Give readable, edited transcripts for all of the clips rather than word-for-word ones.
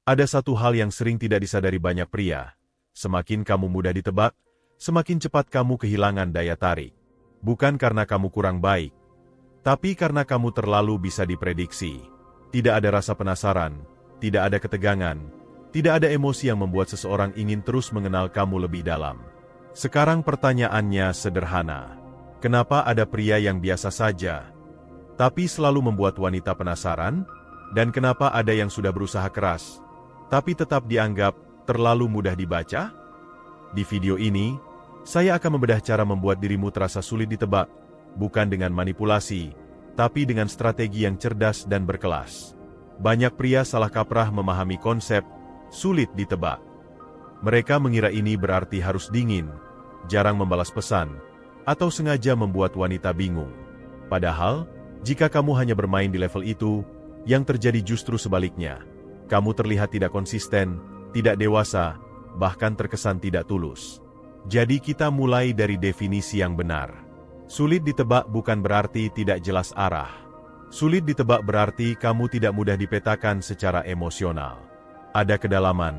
Ada satu hal yang sering tidak disadari banyak pria. Semakin kamu mudah ditebak, semakin cepat kamu kehilangan daya tarik. Bukan karena kamu kurang baik, tapi karena kamu terlalu bisa diprediksi. Tidak ada rasa penasaran, tidak ada ketegangan, tidak ada emosi yang membuat seseorang ingin terus mengenal kamu lebih dalam. Sekarang pertanyaannya sederhana. Kenapa ada pria yang biasa saja, tapi selalu membuat wanita penasaran? Dan kenapa ada yang sudah berusaha keras, tapi tetap dianggap terlalu mudah dibaca? Di video ini, saya akan membedah cara membuat dirimu terasa sulit ditebak, bukan dengan manipulasi, tapi dengan strategi yang cerdas dan berkelas. Banyak pria salah kaprah memahami konsep sulit ditebak. Mereka mengira ini berarti harus dingin, jarang membalas pesan, atau sengaja membuat wanita bingung. Padahal, jika kamu hanya bermain di level itu, yang terjadi justru sebaliknya. Kamu terlihat tidak konsisten, tidak dewasa, bahkan terkesan tidak tulus. Jadi kita mulai dari definisi yang benar. Sulit ditebak bukan berarti tidak jelas arah. Sulit ditebak berarti kamu tidak mudah dipetakan secara emosional. Ada kedalaman,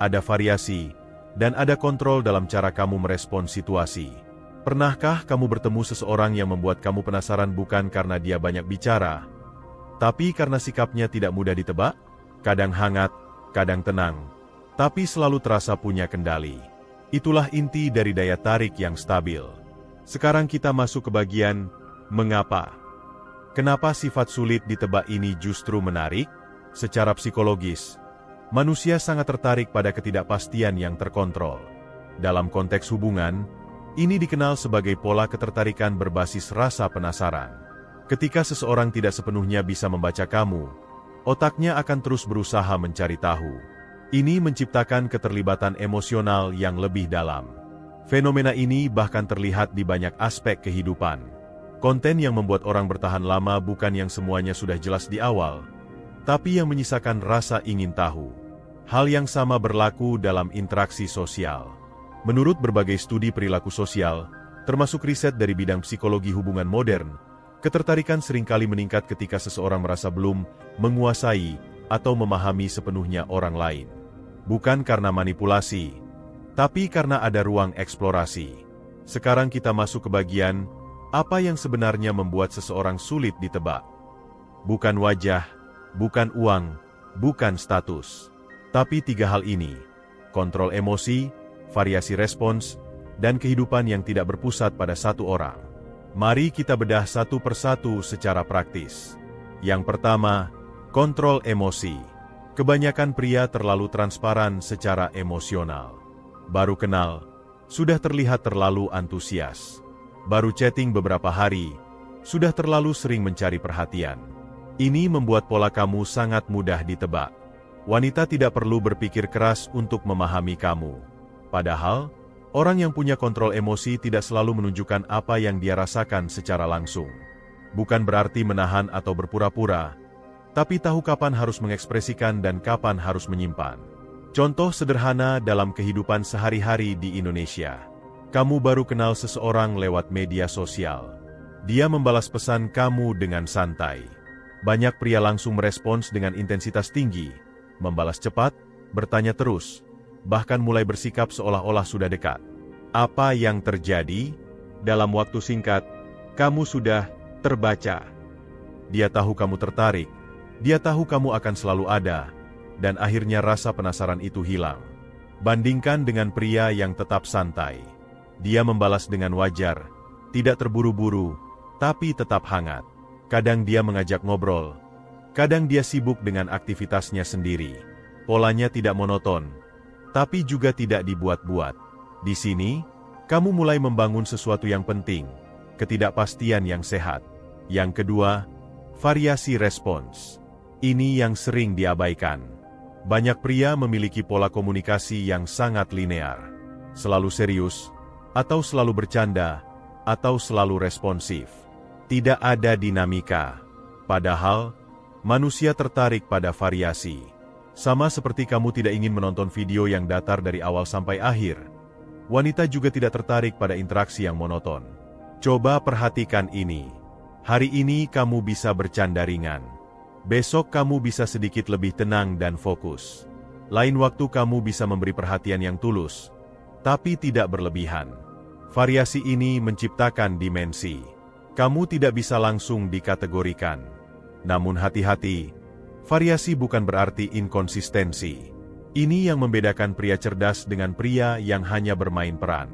ada variasi, dan ada kontrol dalam cara kamu merespon situasi. Pernahkah kamu bertemu seseorang yang membuat kamu penasaran bukan karena dia banyak bicara, tapi karena sikapnya tidak mudah ditebak? Kadang hangat, kadang tenang, tapi selalu terasa punya kendali. Itulah inti dari daya tarik yang stabil. Sekarang kita masuk ke bagian mengapa. Kenapa sifat sulit ditebak ini justru menarik? Secara psikologis, manusia sangat tertarik pada ketidakpastian yang terkontrol. Dalam konteks hubungan, ini dikenal sebagai pola ketertarikan berbasis rasa penasaran. Ketika seseorang tidak sepenuhnya bisa membaca kamu, otaknya akan terus berusaha mencari tahu. Ini menciptakan keterlibatan emosional yang lebih dalam. Fenomena ini bahkan terlihat di banyak aspek kehidupan. Konten yang membuat orang bertahan lama bukan yang semuanya sudah jelas di awal, tapi yang menyisakan rasa ingin tahu. Hal yang sama berlaku dalam interaksi sosial. Menurut berbagai studi perilaku sosial, termasuk riset dari bidang psikologi hubungan modern, ketertarikan seringkali meningkat ketika seseorang merasa belum menguasai atau memahami sepenuhnya orang lain. Bukan karena manipulasi, tapi karena ada ruang eksplorasi. Sekarang kita masuk ke bagian, apa yang sebenarnya membuat seseorang sulit ditebak. Bukan wajah, bukan uang, bukan status. Tapi tiga hal ini, kontrol emosi, variasi respons, dan kehidupan yang tidak berpusat pada satu orang. Mari kita bedah satu persatu secara praktis. Yang pertama, kontrol emosi. Kebanyakan pria terlalu transparan secara emosional. Baru kenal, sudah terlihat terlalu antusias. Baru chatting beberapa hari, sudah terlalu sering mencari perhatian. Ini membuat pola kamu sangat mudah ditebak. Wanita tidak perlu berpikir keras untuk memahami kamu. Padahal, orang yang punya kontrol emosi tidak selalu menunjukkan apa yang dia rasakan secara langsung. Bukan berarti menahan atau berpura-pura, tapi tahu kapan harus mengekspresikan dan kapan harus menyimpan. Contoh sederhana dalam kehidupan sehari-hari di Indonesia. Kamu baru kenal seseorang lewat media sosial. Dia membalas pesan kamu dengan santai. Banyak pria langsung merespons dengan intensitas tinggi, membalas cepat, bertanya terus, bahkan mulai bersikap seolah-olah sudah dekat. Apa yang terjadi? Dalam waktu singkat, kamu sudah terbaca. Dia tahu kamu tertarik, dia tahu kamu akan selalu ada, dan akhirnya rasa penasaran itu hilang. Bandingkan dengan pria yang tetap santai. Dia membalas dengan wajar, tidak terburu-buru, tapi tetap hangat. Kadang dia mengajak ngobrol, kadang dia sibuk dengan aktivitasnya sendiri. Polanya tidak monoton, tapi juga tidak dibuat-buat. Di sini, kamu mulai membangun sesuatu yang penting, ketidakpastian yang sehat. Yang kedua, variasi respons. Ini yang sering diabaikan. Banyak pria memiliki pola komunikasi yang sangat linear. Selalu serius, atau selalu bercanda, atau selalu responsif. Tidak ada dinamika. Padahal, manusia tertarik pada variasi. Sama seperti kamu tidak ingin menonton video yang datar dari awal sampai akhir, wanita juga tidak tertarik pada interaksi yang monoton. Coba perhatikan ini. Hari ini kamu bisa bercanda ringan. Besok kamu bisa sedikit lebih tenang dan fokus. Lain waktu kamu bisa memberi perhatian yang tulus, tapi tidak berlebihan. Variasi ini menciptakan dimensi. Kamu tidak bisa langsung dikategorikan. Namun hati-hati, variasi bukan berarti inkonsistensi. Ini yang membedakan pria cerdas dengan pria yang hanya bermain peran.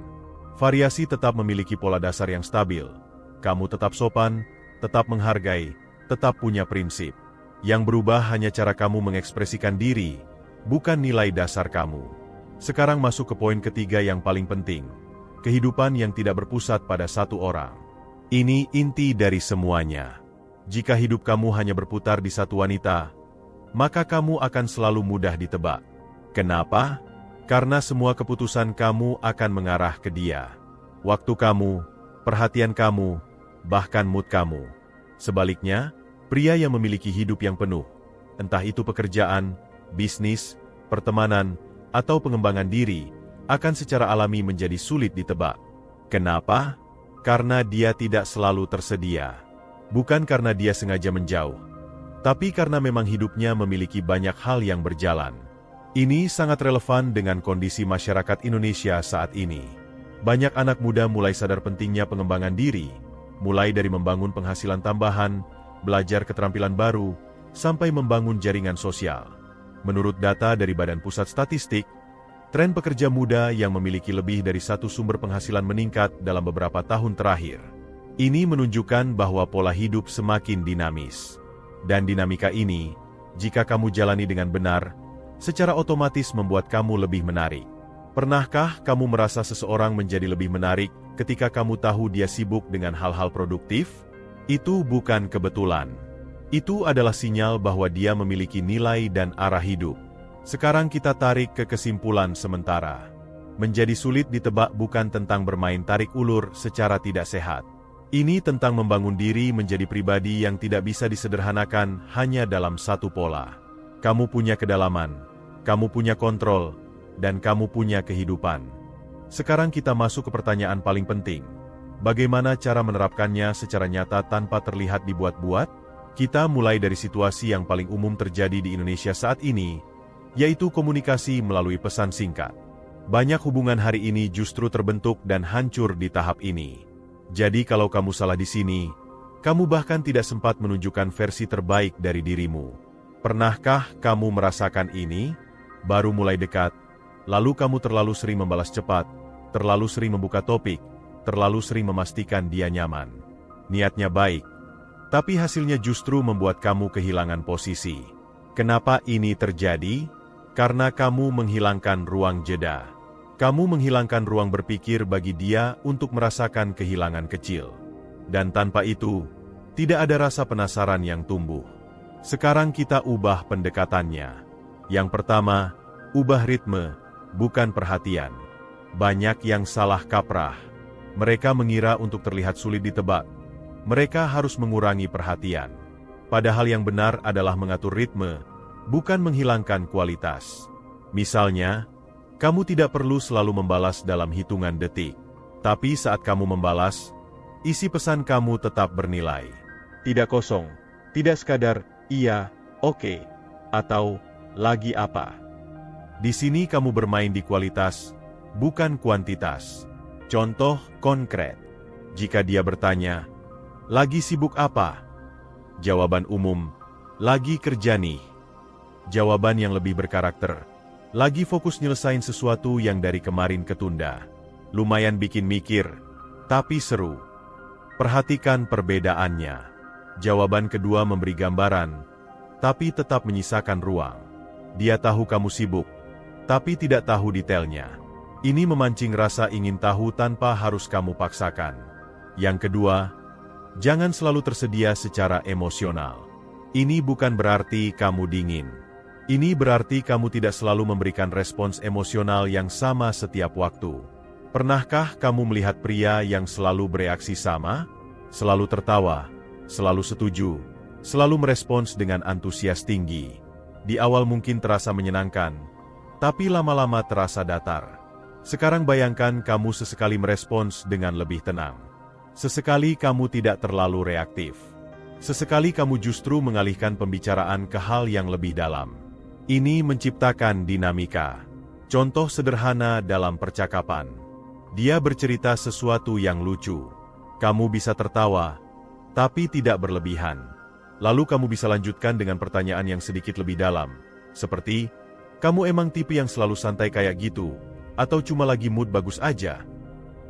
Variasi tetap memiliki pola dasar yang stabil. Kamu tetap sopan, tetap menghargai, tetap punya prinsip. Yang berubah hanya cara kamu mengekspresikan diri, bukan nilai dasar kamu. Sekarang masuk ke poin ketiga yang paling penting. Kehidupan yang tidak berpusat pada satu orang. Ini inti dari semuanya. Jika hidup kamu hanya berputar di satu wanita, maka kamu akan selalu mudah ditebak. Kenapa? Karena semua keputusan kamu akan mengarah ke dia. Waktu kamu, perhatian kamu, bahkan mood kamu. Sebaliknya, pria yang memiliki hidup yang penuh, entah itu pekerjaan, bisnis, pertemanan, atau pengembangan diri, akan secara alami menjadi sulit ditebak. Kenapa? Karena dia tidak selalu tersedia. Bukan karena dia sengaja menjauh, tapi karena memang hidupnya memiliki banyak hal yang berjalan. Ini sangat relevan dengan kondisi masyarakat Indonesia saat ini. Banyak anak muda mulai sadar pentingnya pengembangan diri, mulai dari membangun penghasilan tambahan, belajar keterampilan baru, sampai membangun jaringan sosial. Menurut data dari Badan Pusat Statistik, tren pekerja muda yang memiliki lebih dari satu sumber penghasilan meningkat dalam beberapa tahun terakhir. Ini menunjukkan bahwa pola hidup semakin dinamis. Dan dinamika ini, jika kamu jalani dengan benar, secara otomatis membuat kamu lebih menarik. Pernahkah kamu merasa seseorang menjadi lebih menarik ketika kamu tahu dia sibuk dengan hal-hal produktif? Itu bukan kebetulan. Itu adalah sinyal bahwa dia memiliki nilai dan arah hidup. Sekarang kita tarik ke kesimpulan sementara. Menjadi sulit ditebak bukan tentang bermain tarik ulur secara tidak sehat. Ini tentang membangun diri menjadi pribadi yang tidak bisa disederhanakan hanya dalam satu pola. Kamu punya kedalaman, kamu punya kontrol, dan kamu punya kehidupan. Sekarang kita masuk ke pertanyaan paling penting. Bagaimana cara menerapkannya secara nyata tanpa terlihat dibuat-buat? Kita mulai dari situasi yang paling umum terjadi di Indonesia saat ini, yaitu komunikasi melalui pesan singkat. Banyak hubungan hari ini justru terbentuk dan hancur di tahap ini. Jadi kalau kamu salah di sini, kamu bahkan tidak sempat menunjukkan versi terbaik dari dirimu. Pernahkah kamu merasakan ini? Baru mulai dekat, lalu kamu terlalu sering membalas cepat, terlalu sering membuka topik, terlalu sering memastikan dia nyaman. Niatnya baik, tapi hasilnya justru membuat kamu kehilangan posisi. Kenapa ini terjadi? Karena kamu menghilangkan ruang jeda. Kamu menghilangkan ruang berpikir bagi dia untuk merasakan kehilangan kecil. Dan tanpa itu, tidak ada rasa penasaran yang tumbuh. Sekarang kita ubah pendekatannya. Yang pertama, ubah ritme, bukan perhatian. Banyak yang salah kaprah. Mereka mengira untuk terlihat sulit ditebak, mereka harus mengurangi perhatian. Padahal yang benar adalah mengatur ritme, bukan menghilangkan kualitas. Misalnya, kamu tidak perlu selalu membalas dalam hitungan detik. Tapi saat kamu membalas, isi pesan kamu tetap bernilai. Tidak kosong, tidak sekadar, iya, oke, atau lagi apa. Di sini kamu bermain di kualitas, bukan kuantitas. Contoh konkret. Jika dia bertanya, lagi sibuk apa? Jawaban umum, lagi kerja nih. Jawaban yang lebih berkarakter, lagi fokus nyelesain sesuatu yang dari kemarin ketunda. Lumayan bikin mikir, tapi seru. Perhatikan perbedaannya. Jawaban kedua memberi gambaran, tapi tetap menyisakan ruang. Dia tahu kamu sibuk, tapi tidak tahu detailnya. Ini memancing rasa ingin tahu tanpa harus kamu paksakan. Yang kedua, jangan selalu tersedia secara emosional. Ini bukan berarti kamu dingin. Ini berarti kamu tidak selalu memberikan respons emosional yang sama setiap waktu. Pernahkah kamu melihat pria yang selalu bereaksi sama? Selalu tertawa, selalu setuju, selalu merespons dengan antusias tinggi. Di awal mungkin terasa menyenangkan, tapi lama-lama terasa datar. Sekarang bayangkan kamu sesekali merespons dengan lebih tenang. Sesekali kamu tidak terlalu reaktif. Sesekali kamu justru mengalihkan pembicaraan ke hal yang lebih dalam. Ini menciptakan dinamika. Contoh sederhana dalam percakapan. Dia bercerita sesuatu yang lucu. Kamu bisa tertawa, tapi tidak berlebihan. Lalu kamu bisa lanjutkan dengan pertanyaan yang sedikit lebih dalam. Seperti, kamu emang tipe yang selalu santai kayak gitu? Atau cuma lagi mood bagus aja?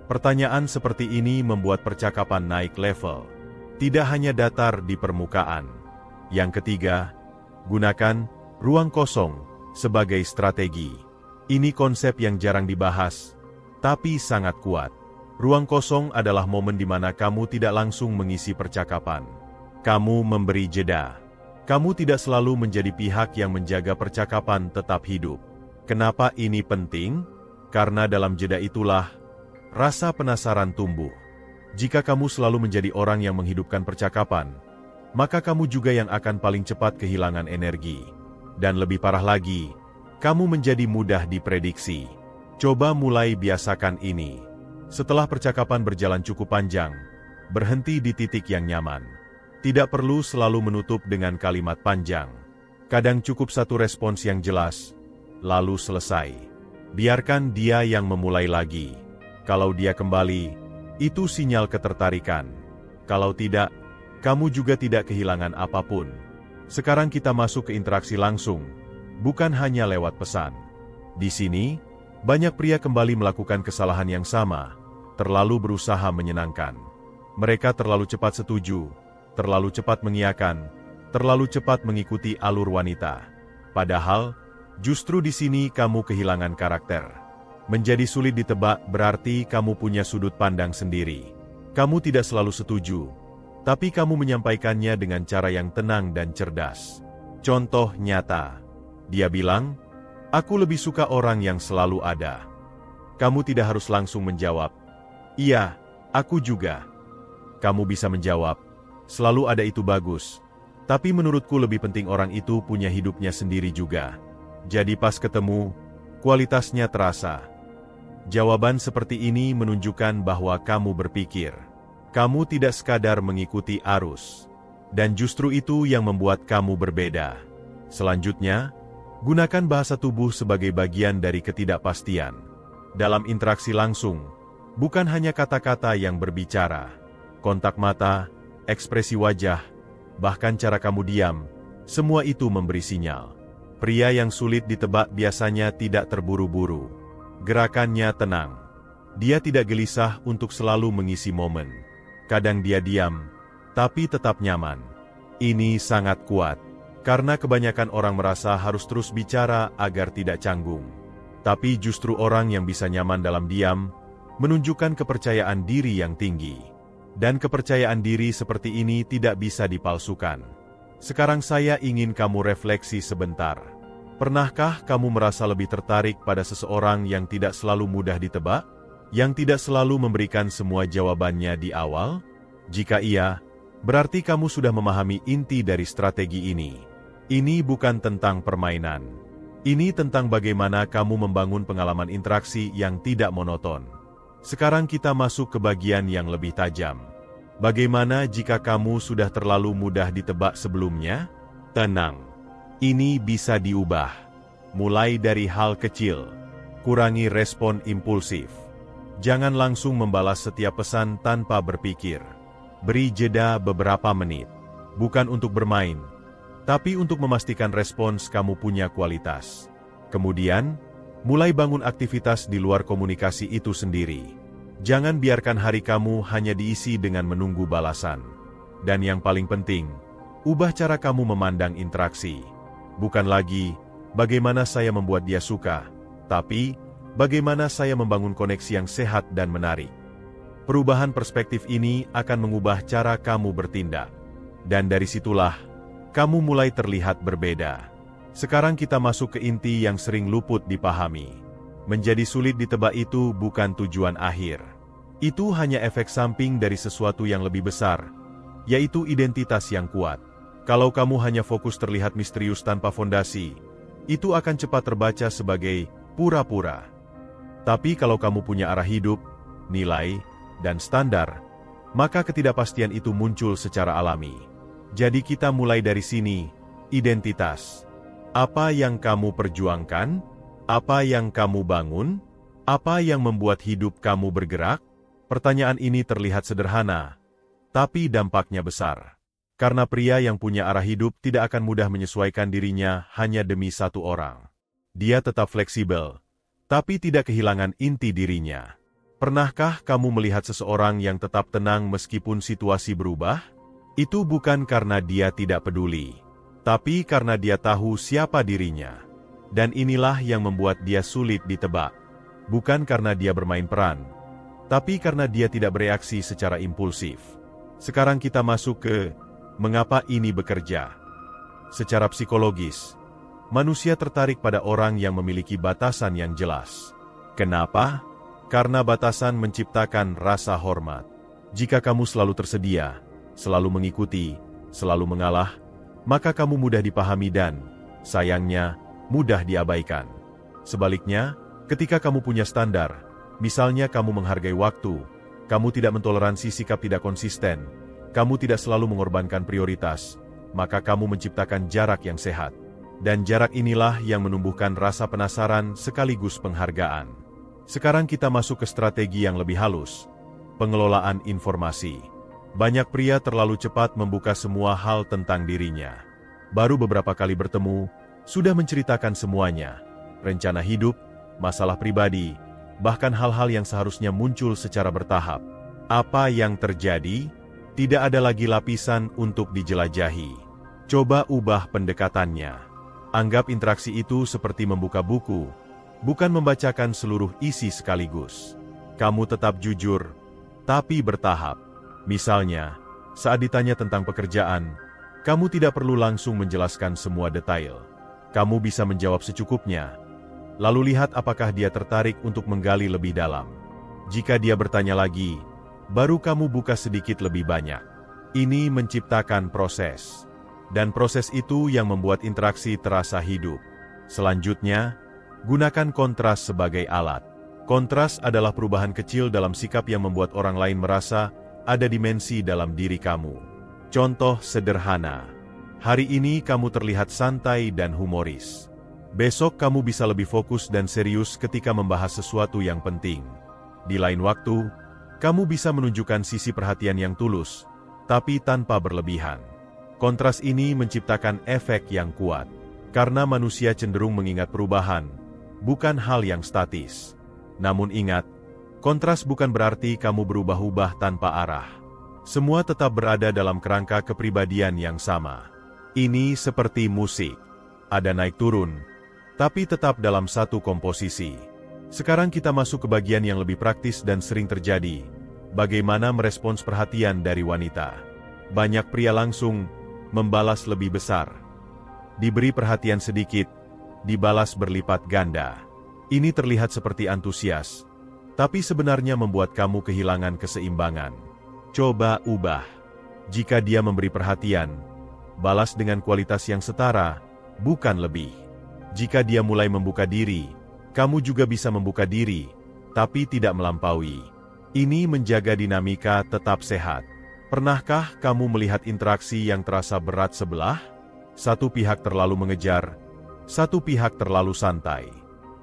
Pertanyaan seperti ini membuat percakapan naik level. Tidak hanya datar di permukaan. Yang ketiga, gunakan ruang kosong sebagai strategi. Ini konsep yang jarang dibahas, tapi sangat kuat. Ruang kosong adalah momen di mana kamu tidak langsung mengisi percakapan. Kamu memberi jeda. Kamu tidak selalu menjadi pihak yang menjaga percakapan tetap hidup. Kenapa ini penting? Karena dalam jeda itulah rasa penasaran tumbuh. Jika kamu selalu menjadi orang yang menghidupkan percakapan, maka kamu juga yang akan paling cepat kehilangan energi. Dan lebih parah lagi, kamu menjadi mudah diprediksi. Coba mulai biasakan ini. Setelah percakapan berjalan cukup panjang, berhenti di titik yang nyaman. Tidak perlu selalu menutup dengan kalimat panjang. Kadang cukup satu respons yang jelas, lalu selesai. Biarkan dia yang memulai lagi. Kalau dia kembali, itu sinyal ketertarikan. Kalau tidak, kamu juga tidak kehilangan apapun. Sekarang kita masuk ke interaksi langsung, bukan hanya lewat pesan. Di sini, banyak pria kembali melakukan kesalahan yang sama, terlalu berusaha menyenangkan. Mereka terlalu cepat setuju, terlalu cepat mengiyakan, terlalu cepat mengikuti alur wanita. Padahal, justru di sini kamu kehilangan karakter. Menjadi sulit ditebak berarti kamu punya sudut pandang sendiri. Kamu tidak selalu setuju, tapi kamu menyampaikannya dengan cara yang tenang dan cerdas. Contoh nyata. Dia bilang, "Aku lebih suka orang yang selalu ada." Kamu tidak harus langsung menjawab, "Iya, aku juga." Kamu bisa menjawab, "Selalu ada itu bagus. Tapi menurutku lebih penting orang itu punya hidupnya sendiri juga." Jadi pas ketemu, kualitasnya terasa. Jawaban seperti ini menunjukkan bahwa kamu berpikir. Kamu tidak sekadar mengikuti arus. Dan justru itu yang membuat kamu berbeda. Selanjutnya, gunakan bahasa tubuh sebagai bagian dari ketidakpastian. Dalam interaksi langsung, bukan hanya kata-kata yang berbicara. Kontak mata, ekspresi wajah, bahkan cara kamu diam, semua itu memberi sinyal. Pria yang sulit ditebak biasanya tidak terburu-buru. Gerakannya tenang. Dia tidak gelisah untuk selalu mengisi momen. Kadang dia diam, tapi tetap nyaman. Ini sangat kuat, karena kebanyakan orang merasa harus terus bicara agar tidak canggung. Tapi justru orang yang bisa nyaman dalam diam, menunjukkan kepercayaan diri yang tinggi. Dan kepercayaan diri seperti ini tidak bisa dipalsukan. Sekarang saya ingin kamu refleksi sebentar. Pernahkah kamu merasa lebih tertarik pada seseorang yang tidak selalu mudah ditebak? Yang tidak selalu memberikan semua jawabannya di awal? Jika iya, berarti kamu sudah memahami inti dari strategi ini. Ini bukan tentang permainan. Ini tentang bagaimana kamu membangun pengalaman interaksi yang tidak monoton. Sekarang kita masuk ke bagian yang lebih tajam. Bagaimana jika kamu sudah terlalu mudah ditebak sebelumnya? Tenang. Ini bisa diubah. Mulai dari hal kecil. Kurangi respon impulsif. Jangan langsung membalas setiap pesan tanpa berpikir. Beri jeda beberapa menit. Bukan untuk bermain, tapi untuk memastikan respons kamu punya kualitas. Kemudian, mulai bangun aktivitas di luar komunikasi itu sendiri. Jangan biarkan hari kamu hanya diisi dengan menunggu balasan. Dan yang paling penting, ubah cara kamu memandang interaksi. Bukan lagi, bagaimana saya membuat dia suka, tapi bagaimana saya membangun koneksi yang sehat dan menarik. Perubahan perspektif ini akan mengubah cara kamu bertindak. Dan dari situlah, kamu mulai terlihat berbeda. Sekarang kita masuk ke inti yang sering luput dipahami. Menjadi sulit ditebak itu bukan tujuan akhir. Itu hanya efek samping dari sesuatu yang lebih besar, yaitu identitas yang kuat. Kalau kamu hanya fokus terlihat misterius tanpa fondasi, itu akan cepat terbaca sebagai pura-pura. Tapi kalau kamu punya arah hidup, nilai, dan standar, maka ketidakpastian itu muncul secara alami. Jadi kita mulai dari sini, identitas. Apa yang kamu perjuangkan? Apa yang kamu bangun? Apa yang membuat hidup kamu bergerak? Pertanyaan ini terlihat sederhana, tapi dampaknya besar. Karena pria yang punya arah hidup tidak akan mudah menyesuaikan dirinya hanya demi satu orang. Dia tetap fleksibel, tapi tidak kehilangan inti dirinya. Pernahkah kamu melihat seseorang yang tetap tenang meskipun situasi berubah? Itu bukan karena dia tidak peduli, tapi karena dia tahu siapa dirinya. Dan inilah yang membuat dia sulit ditebak. Bukan karena dia bermain peran, tapi karena dia tidak bereaksi secara impulsif. Sekarang kita masuk ke mengapa ini bekerja. Secara psikologis, manusia tertarik pada orang yang memiliki batasan yang jelas. Kenapa? Karena batasan menciptakan rasa hormat. Jika kamu selalu tersedia, selalu mengikuti, selalu mengalah, maka kamu mudah dipahami dan, sayangnya, mudah diabaikan. Sebaliknya, ketika kamu punya standar, misalnya kamu menghargai waktu, kamu tidak mentoleransi sikap tidak konsisten, kamu tidak selalu mengorbankan prioritas, maka kamu menciptakan jarak yang sehat. Dan jarak inilah yang menumbuhkan rasa penasaran sekaligus penghargaan. Sekarang kita masuk ke strategi yang lebih halus. Pengelolaan informasi. Banyak pria terlalu cepat membuka semua hal tentang dirinya. Baru beberapa kali bertemu, sudah menceritakan semuanya. Rencana hidup, masalah pribadi, bahkan hal-hal yang seharusnya muncul secara bertahap. Apa yang terjadi? Tidak ada lagi lapisan untuk dijelajahi. Coba ubah pendekatannya. Anggap interaksi itu seperti membuka buku, bukan membacakan seluruh isi sekaligus. Kamu tetap jujur, tapi bertahap. Misalnya, saat ditanya tentang pekerjaan, kamu tidak perlu langsung menjelaskan semua detail. Kamu bisa menjawab secukupnya. Lalu lihat apakah dia tertarik untuk menggali lebih dalam. Jika dia bertanya lagi, baru kamu buka sedikit lebih banyak. Ini menciptakan proses. Dan proses itu yang membuat interaksi terasa hidup. Selanjutnya, gunakan kontras sebagai alat. Kontras adalah perubahan kecil dalam sikap yang membuat orang lain merasa ada dimensi dalam diri kamu. Contoh sederhana. Hari ini kamu terlihat santai dan humoris. Besok kamu bisa lebih fokus dan serius ketika membahas sesuatu yang penting. Di lain waktu, kamu bisa menunjukkan sisi perhatian yang tulus, tapi tanpa berlebihan. Kontras ini menciptakan efek yang kuat, karena manusia cenderung mengingat perubahan, bukan hal yang statis. Namun ingat, kontras bukan berarti kamu berubah-ubah tanpa arah. Semua tetap berada dalam kerangka kepribadian yang sama. Ini seperti musik. Ada naik turun, tapi tetap dalam satu komposisi. Sekarang kita masuk ke bagian yang lebih praktis dan sering terjadi. Bagaimana merespons perhatian dari wanita. Banyak pria langsung membalas lebih besar. Diberi perhatian sedikit, dibalas berlipat ganda. Ini terlihat seperti antusias, tapi sebenarnya membuat kamu kehilangan keseimbangan. Coba ubah. Jika dia memberi perhatian, balas dengan kualitas yang setara, bukan lebih. Jika dia mulai membuka diri, kamu juga bisa membuka diri, tapi tidak melampaui. Ini menjaga dinamika tetap sehat. Pernahkah kamu melihat interaksi yang terasa berat sebelah? Satu pihak terlalu mengejar, satu pihak terlalu santai.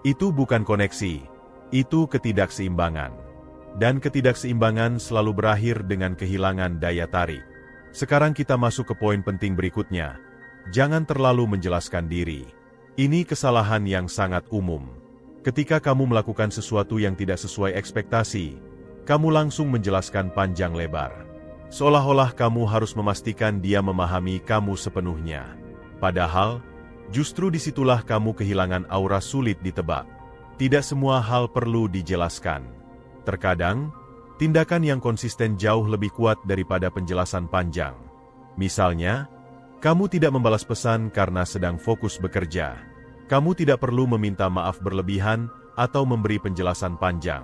Itu bukan koneksi, itu ketidakseimbangan. Dan ketidakseimbangan selalu berakhir dengan kehilangan daya tarik. Sekarang kita masuk ke poin penting berikutnya. Jangan terlalu menjelaskan diri. Ini kesalahan yang sangat umum. Ketika kamu melakukan sesuatu yang tidak sesuai ekspektasi, kamu langsung menjelaskan panjang lebar. Seolah-olah kamu harus memastikan dia memahami kamu sepenuhnya. Padahal, justru disitulah kamu kehilangan aura sulit ditebak. Tidak semua hal perlu dijelaskan. Terkadang, tindakan yang konsisten jauh lebih kuat daripada penjelasan panjang. Misalnya, kamu tidak membalas pesan karena sedang fokus bekerja. Kamu tidak perlu meminta maaf berlebihan atau memberi penjelasan panjang.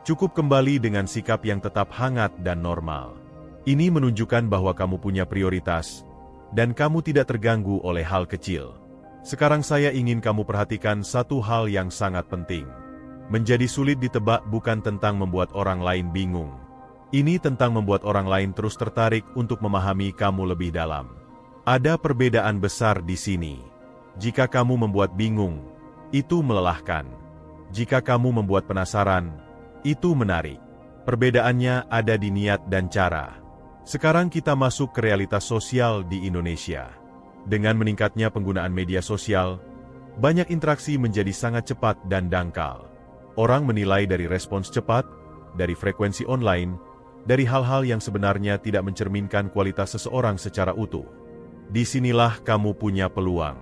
Cukup kembali dengan sikap yang tetap hangat dan normal. Ini menunjukkan bahwa kamu punya prioritas, dan kamu tidak terganggu oleh hal kecil. Sekarang saya ingin kamu perhatikan satu hal yang sangat penting. Menjadi sulit ditebak bukan tentang membuat orang lain bingung. Ini tentang membuat orang lain terus tertarik untuk memahami kamu lebih dalam. Ada perbedaan besar di sini. Jika kamu membuat bingung, itu melelahkan. Jika kamu membuat penasaran, itu menarik. Perbedaannya ada di niat dan cara. Sekarang kita masuk ke realitas sosial di Indonesia. Dengan meningkatnya penggunaan media sosial, banyak interaksi menjadi sangat cepat dan dangkal. Orang menilai dari respons cepat, dari frekuensi online, dari hal-hal yang sebenarnya tidak mencerminkan kualitas seseorang secara utuh. Disinilah kamu punya peluang.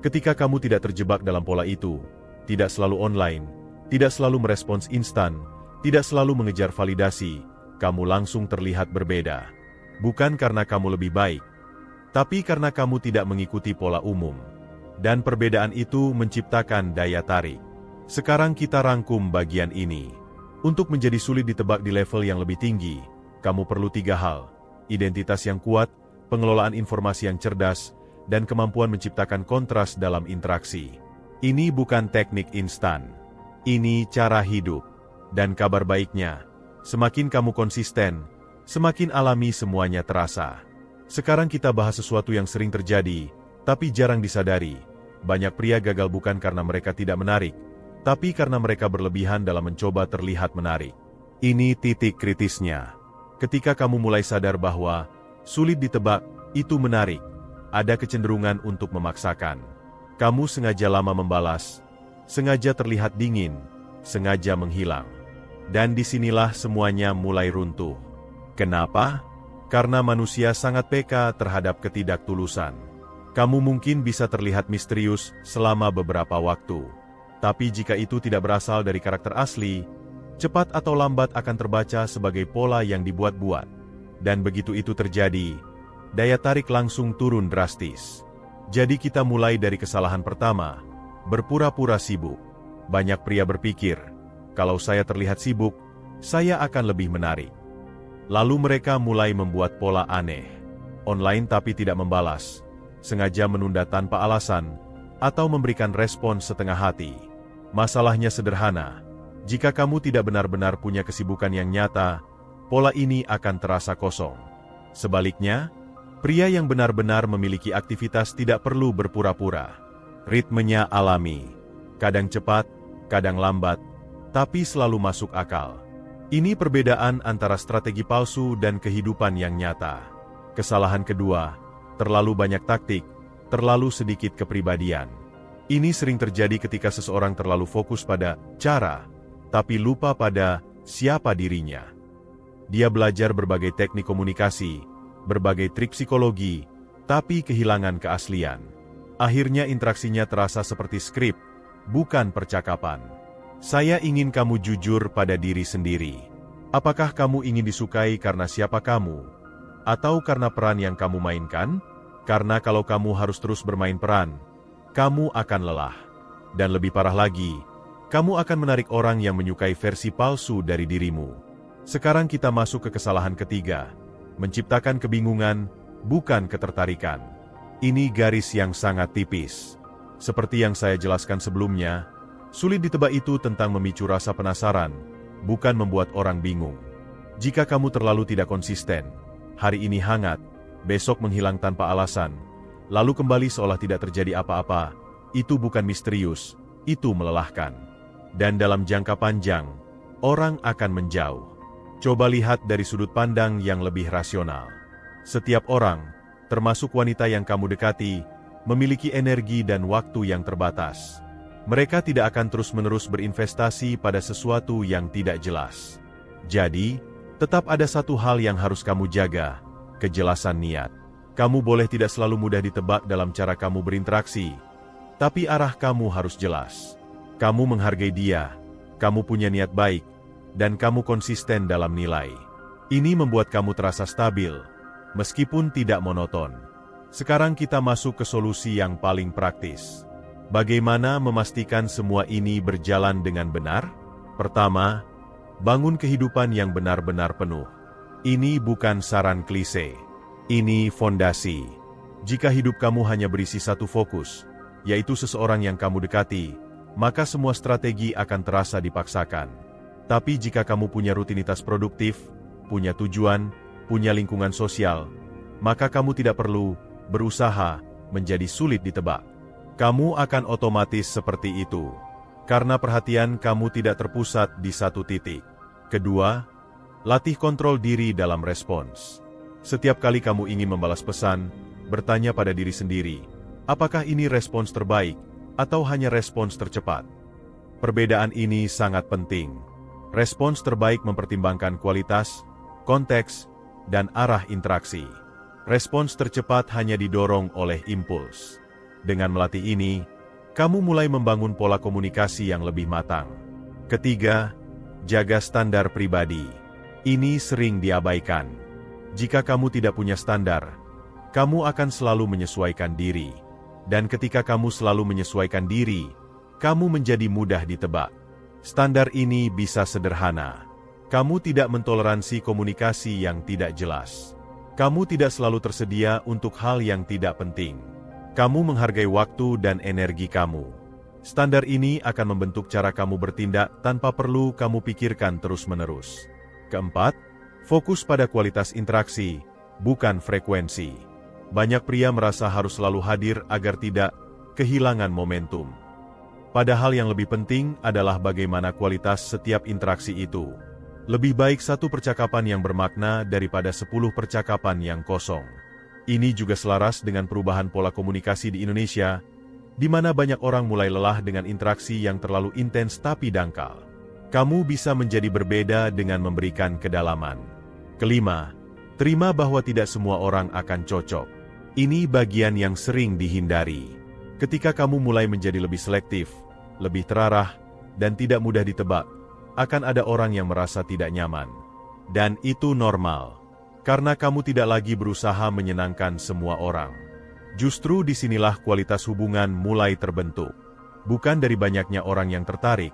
Ketika kamu tidak terjebak dalam pola itu, tidak selalu online, tidak selalu merespons instan, tidak selalu mengejar validasi, kamu langsung terlihat berbeda. Bukan karena kamu lebih baik, tapi karena kamu tidak mengikuti pola umum. Dan perbedaan itu menciptakan daya tarik. Sekarang kita rangkum bagian ini. Untuk menjadi sulit ditebak di level yang lebih tinggi, kamu perlu 3 hal: identitas yang kuat, pengelolaan informasi yang cerdas, dan kemampuan menciptakan kontras dalam interaksi. Ini bukan teknik instan. Ini cara hidup. Dan kabar baiknya, semakin kamu konsisten, semakin alami semuanya terasa. Sekarang kita bahas sesuatu yang sering terjadi, tapi jarang disadari. Banyak pria gagal bukan karena mereka tidak menarik, tapi karena mereka berlebihan dalam mencoba terlihat menarik. Ini titik kritisnya. Ketika kamu mulai sadar bahwa sulit ditebak, itu menarik, ada kecenderungan untuk memaksakan. Kamu sengaja lama membalas, sengaja terlihat dingin, sengaja menghilang. Dan disinilah semuanya mulai runtuh. Kenapa? Karena manusia sangat peka terhadap ketidaktulusan. Kamu mungkin bisa terlihat misterius selama beberapa waktu. Tapi jika itu tidak berasal dari karakter asli, cepat atau lambat akan terbaca sebagai pola yang dibuat-buat. Dan begitu itu terjadi, daya tarik langsung turun drastis. Jadi kita mulai dari kesalahan pertama, berpura-pura sibuk. Banyak pria berpikir, kalau saya terlihat sibuk, saya akan lebih menarik. Lalu mereka mulai membuat pola aneh. Online tapi tidak membalas, sengaja menunda tanpa alasan, atau memberikan respon setengah hati. Masalahnya sederhana, jika kamu tidak benar-benar punya kesibukan yang nyata, pola ini akan terasa kosong. Sebaliknya, pria yang benar-benar memiliki aktivitas tidak perlu berpura-pura. Ritmenya alami, kadang cepat, kadang lambat, tapi selalu masuk akal. Ini perbedaan antara strategi palsu dan kehidupan yang nyata. Kesalahan kedua, terlalu banyak taktik, terlalu sedikit kepribadian. Ini sering terjadi ketika seseorang terlalu fokus pada cara, tapi lupa pada siapa dirinya. Dia belajar berbagai teknik komunikasi, berbagai trik psikologi, tapi kehilangan keaslian. Akhirnya interaksinya terasa seperti skrip, bukan percakapan. Saya ingin kamu jujur pada diri sendiri. Apakah kamu ingin disukai karena siapa kamu? Atau karena peran yang kamu mainkan? Karena kalau kamu harus terus bermain peran, kamu akan lelah. Dan lebih parah lagi, kamu akan menarik orang yang menyukai versi palsu dari dirimu. Sekarang kita masuk ke kesalahan ketiga, menciptakan kebingungan, bukan ketertarikan. Ini garis yang sangat tipis. Seperti yang saya jelaskan sebelumnya, sulit ditebak itu tentang memicu rasa penasaran, bukan membuat orang bingung. Jika kamu terlalu tidak konsisten, hari ini hangat, besok menghilang tanpa alasan, lalu kembali seolah tidak terjadi apa-apa, itu bukan misterius, itu melelahkan. Dan dalam jangka panjang, orang akan menjauh. Coba lihat dari sudut pandang yang lebih rasional. Setiap orang, termasuk wanita yang kamu dekati, memiliki energi dan waktu yang terbatas. Mereka tidak akan terus-menerus berinvestasi pada sesuatu yang tidak jelas. Jadi, tetap ada satu hal yang harus kamu jaga, kejelasan niat. Kamu boleh tidak selalu mudah ditebak dalam cara kamu berinteraksi, tapi arah kamu harus jelas. Kamu menghargai dia, kamu punya niat baik, dan kamu konsisten dalam nilai. Ini membuat kamu terasa stabil, meskipun tidak monoton. Sekarang kita masuk ke solusi yang paling praktis. Bagaimana memastikan semua ini berjalan dengan benar? Pertama, bangun kehidupan yang benar-benar penuh. Ini bukan saran klise. Ini fondasi. Jika hidup kamu hanya berisi satu fokus, yaitu seseorang yang kamu dekati, maka semua strategi akan terasa dipaksakan. Tapi jika kamu punya rutinitas produktif, punya tujuan, punya lingkungan sosial, maka kamu tidak perlu berusaha menjadi sulit ditebak. Kamu akan otomatis seperti itu, karena perhatian kamu tidak terpusat di satu titik. Kedua, latih kontrol diri dalam respons. Setiap kali kamu ingin membalas pesan, bertanya pada diri sendiri, apakah ini respons terbaik, atau hanya respons tercepat? Perbedaan ini sangat penting. Respons terbaik mempertimbangkan kualitas, konteks, dan arah interaksi. Respons tercepat hanya didorong oleh impuls. Dengan melatih ini, kamu mulai membangun pola komunikasi yang lebih matang. Ketiga, jaga standar pribadi. Ini sering diabaikan. Jika kamu tidak punya standar, kamu akan selalu menyesuaikan diri. Dan ketika kamu selalu menyesuaikan diri, kamu menjadi mudah ditebak. Standar ini bisa sederhana. Kamu tidak mentoleransi komunikasi yang tidak jelas. Kamu tidak selalu tersedia untuk hal yang tidak penting. Kamu menghargai waktu dan energi kamu. Standar ini akan membentuk cara kamu bertindak tanpa perlu kamu pikirkan terus-menerus. Keempat, fokus pada kualitas interaksi, bukan frekuensi. Banyak pria merasa harus selalu hadir agar tidak kehilangan momentum. Padahal yang lebih penting adalah bagaimana kualitas setiap interaksi itu. Lebih baik satu percakapan yang bermakna daripada 10 percakapan yang kosong. Ini juga selaras dengan perubahan pola komunikasi di Indonesia, di mana banyak orang mulai lelah dengan interaksi yang terlalu intens tapi dangkal. Kamu bisa menjadi berbeda dengan memberikan kedalaman. Kelima, terima bahwa tidak semua orang akan cocok. Ini bagian yang sering dihindari. Ketika kamu mulai menjadi lebih selektif, lebih terarah, dan tidak mudah ditebak, akan ada orang yang merasa tidak nyaman. Dan itu normal, karena kamu tidak lagi berusaha menyenangkan semua orang. Justru disinilah kualitas hubungan mulai terbentuk. Bukan dari banyaknya orang yang tertarik,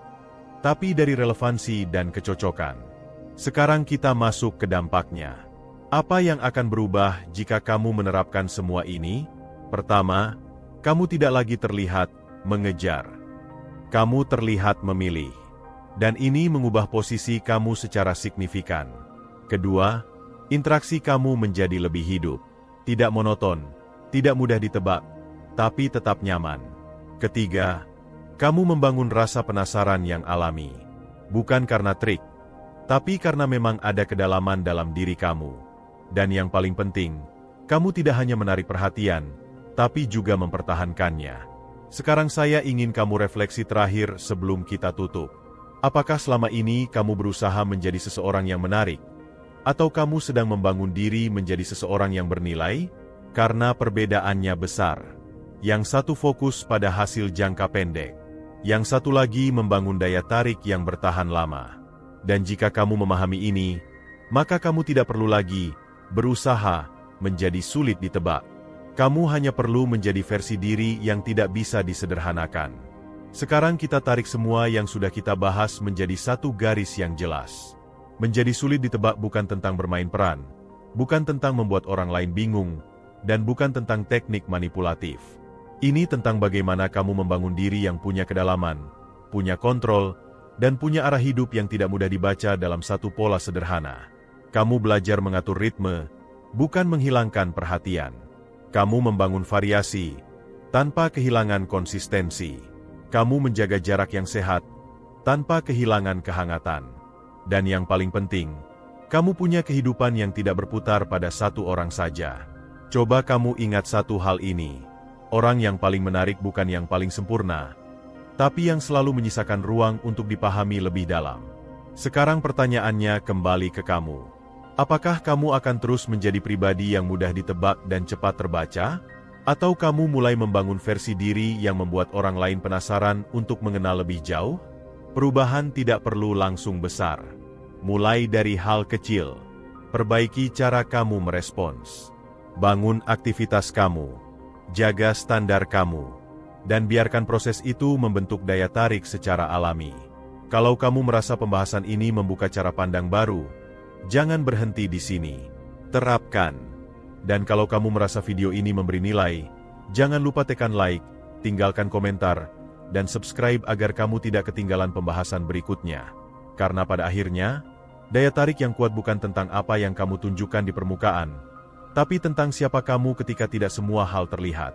tapi dari relevansi dan kecocokan. Sekarang kita masuk ke dampaknya. Apa yang akan berubah jika kamu menerapkan semua ini? Pertama, kamu tidak lagi terlihat mengejar. Kamu terlihat memilih. Dan ini mengubah posisi kamu secara signifikan. Kedua, interaksi kamu menjadi lebih hidup. Tidak monoton, tidak mudah ditebak, tapi tetap nyaman. Ketiga, kamu membangun rasa penasaran yang alami. Bukan karena trik, tapi karena memang ada kedalaman dalam diri kamu. Dan yang paling penting, kamu tidak hanya menarik perhatian, tapi juga mempertahankannya. Sekarang saya ingin kamu refleksi terakhir sebelum kita tutup. Apakah selama ini kamu berusaha menjadi seseorang yang menarik? Atau kamu sedang membangun diri menjadi seseorang yang bernilai? Karena perbedaannya besar. Yang satu fokus pada hasil jangka pendek. Yang satu lagi membangun daya tarik yang bertahan lama. Dan jika kamu memahami ini, maka kamu tidak perlu lagi berusaha menjadi sulit ditebak. Kamu hanya perlu menjadi versi diri yang tidak bisa disederhanakan. Sekarang kita tarik semua yang sudah kita bahas menjadi satu garis yang jelas. Menjadi sulit ditebak bukan tentang bermain peran, bukan tentang membuat orang lain bingung, dan bukan tentang teknik manipulatif. Ini tentang bagaimana kamu membangun diri yang punya kedalaman, punya kontrol, dan punya arah hidup yang tidak mudah dibaca dalam satu pola sederhana. Kamu belajar mengatur ritme, bukan menghilangkan perhatian. Kamu membangun variasi, tanpa kehilangan konsistensi. Kamu menjaga jarak yang sehat, tanpa kehilangan kehangatan. Dan yang paling penting, kamu punya kehidupan yang tidak berputar pada satu orang saja. Coba kamu ingat satu hal ini. Orang yang paling menarik bukan yang paling sempurna, tapi yang selalu menyisakan ruang untuk dipahami lebih dalam. Sekarang pertanyaannya kembali ke kamu. Apakah kamu akan terus menjadi pribadi yang mudah ditebak dan cepat terbaca? Atau kamu mulai membangun versi diri yang membuat orang lain penasaran untuk mengenal lebih jauh? Perubahan tidak perlu langsung besar. Mulai dari hal kecil. Perbaiki cara kamu merespons. Bangun aktivitas kamu. Jaga standar kamu. Dan biarkan proses itu membentuk daya tarik secara alami. Kalau kamu merasa pembahasan ini membuka cara pandang baru, jangan berhenti di sini. Terapkan. Dan kalau kamu merasa video ini memberi nilai, jangan lupa tekan like, tinggalkan komentar, dan subscribe agar kamu tidak ketinggalan pembahasan berikutnya. Karena pada akhirnya, daya tarik yang kuat bukan tentang apa yang kamu tunjukkan di permukaan, tapi tentang siapa kamu ketika tidak semua hal terlihat.